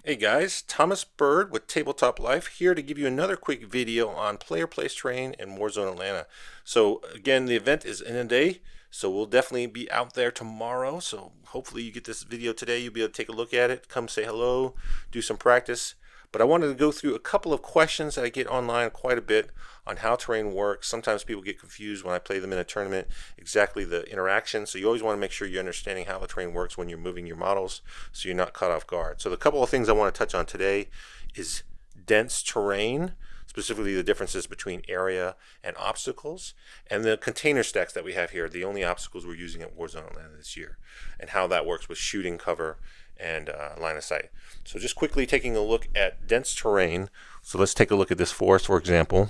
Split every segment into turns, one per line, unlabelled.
Hey guys, Thomas Bird with Tabletop Life here to give you another quick video on player place terrain in Warzone Atlanta. So again, the event is in a day, so we'll definitely be out there tomorrow. So hopefully you get this video today, you'll be able to take a look at it, come say hello, do some practice. But I wanted to go through a couple of questions that I get online quite a bit on how terrain works. Sometimes people get confused when I play them in a tournament, exactly the interaction. So you always want to make sure you're understanding how the terrain works when you're moving your models so you're not caught off guard. So the couple of things I want to touch on today is dense terrain, specifically the differences between area and obstacles, and the container stacks that we have here, the only obstacles we're using at Warzone Atlanta this year, and how that works with shooting cover and line of sight. So just quickly taking a look at dense terrain. So let's take a look at this forest, for example,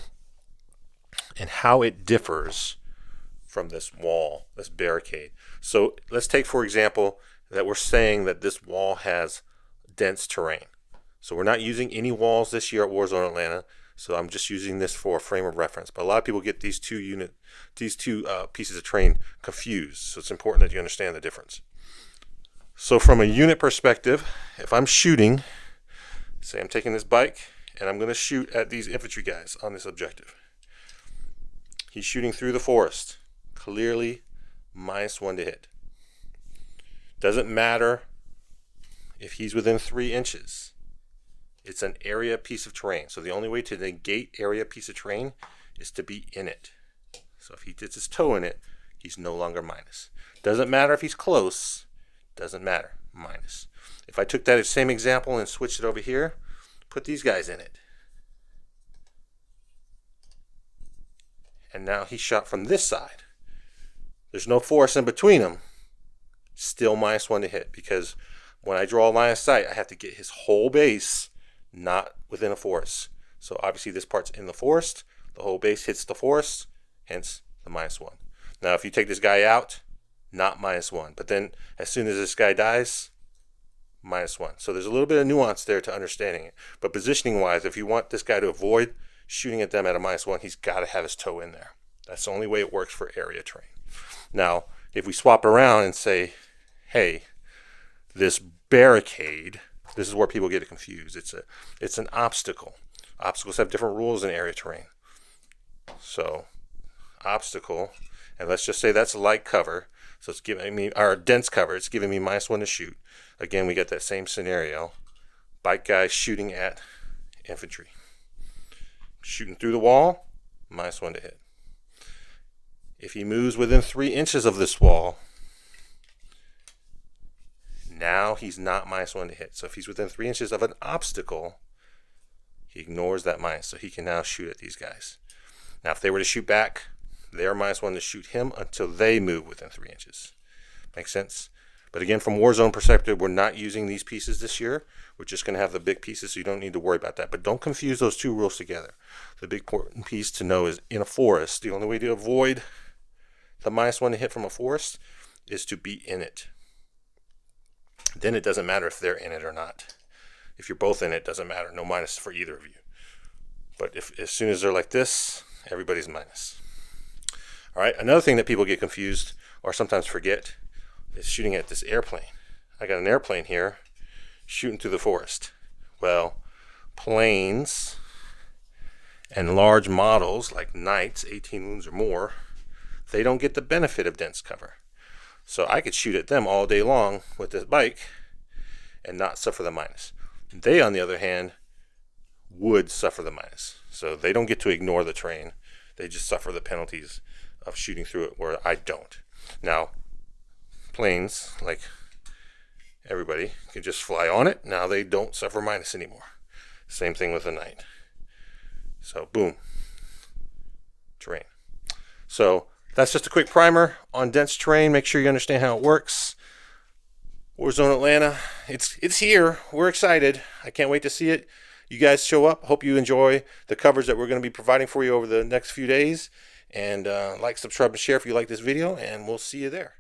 and how it differs from this wall, this barricade. So let's take, for example, that we're saying that this wall has dense terrain. So we're not using any walls this year at Warzone Atlanta. So I'm just using this for a frame of reference. But a lot of people get these two pieces of terrain confused. So it's important that you understand the difference. So from a unit perspective, if I'm shooting, say I'm taking this bike and I'm going to shoot at these infantry guys on this objective. He's shooting through the forest, clearly -1 to hit. Doesn't matter if he's within 3 inches. It's an area piece of terrain. So the only way to negate area piece of terrain is to be in it. So if he gets his toe in it, he's no longer minus. Doesn't matter if he's close. Doesn't matter, minus. If I took that same example and switched it over here, put these guys in it. And now he shot from this side. There's no force in between them. Still -1 to hit, because when I draw a line of sight, I have to get his whole base, not within a forest. So obviously this part's in the forest. The whole base hits the forest, hence the -1. Now if you take this guy out, not -1, but then as soon as this guy dies, -1. So there's a little bit of nuance there to understanding it. But positioning wise, if you want this guy to avoid shooting at them at a -1, he's got to have his toe in there. That's the only way it works for area terrain. Now if we swap around and say, hey, this barricade, this is where people get confused. It's an obstacle. Obstacles have different rules in area terrain. So obstacle, and let's just say that's light cover. So it's giving me, our dense cover, it's giving me -1 to shoot. Again, we get that same scenario. Bike guy shooting at infantry. Shooting through the wall, -1 to hit. If he moves within 3 inches of this wall, now he's not -1 to hit. So if he's within 3 inches of an obstacle, he ignores that minus. So he can now shoot at these guys. Now if they were to shoot back, they're -1 to shoot him until they move within 3 inches. Makes sense? But again, from Warzone perspective, we're not using these pieces this year. We're just going to have the big pieces, so you don't need to worry about that. But don't confuse those two rules together. The big important piece to know is in a forest, the only way to avoid the -1 to hit from a forest is to be in it. Then it doesn't matter if they're in it or not. If you're both in it, doesn't matter. No minus for either of you. But as soon as they're like this, everybody's minus. All right, another thing that people get confused or sometimes forget is shooting at this airplane. I got an airplane here shooting through the forest. Well, planes and large models like Knights, 18 wounds or more, they don't get the benefit of dense cover. So I could shoot at them all day long with this bike and not suffer the minus. They, on the other hand, would suffer the minus. So they don't get to ignore the terrain. They just suffer the penalties of shooting through it, where I don't. Now, planes, like everybody, can just fly on it. Now they don't suffer minus anymore. Same thing with a Knight. So boom, terrain. So that's just a quick primer on dense terrain. Make sure you understand how it works. Warzone Atlanta, it's here. We're excited. I can't wait to see it. You guys show up. Hope you enjoy the coverage that we're going to be providing for you over the next few days. And like, subscribe, and share if you like this video, and we'll see you there.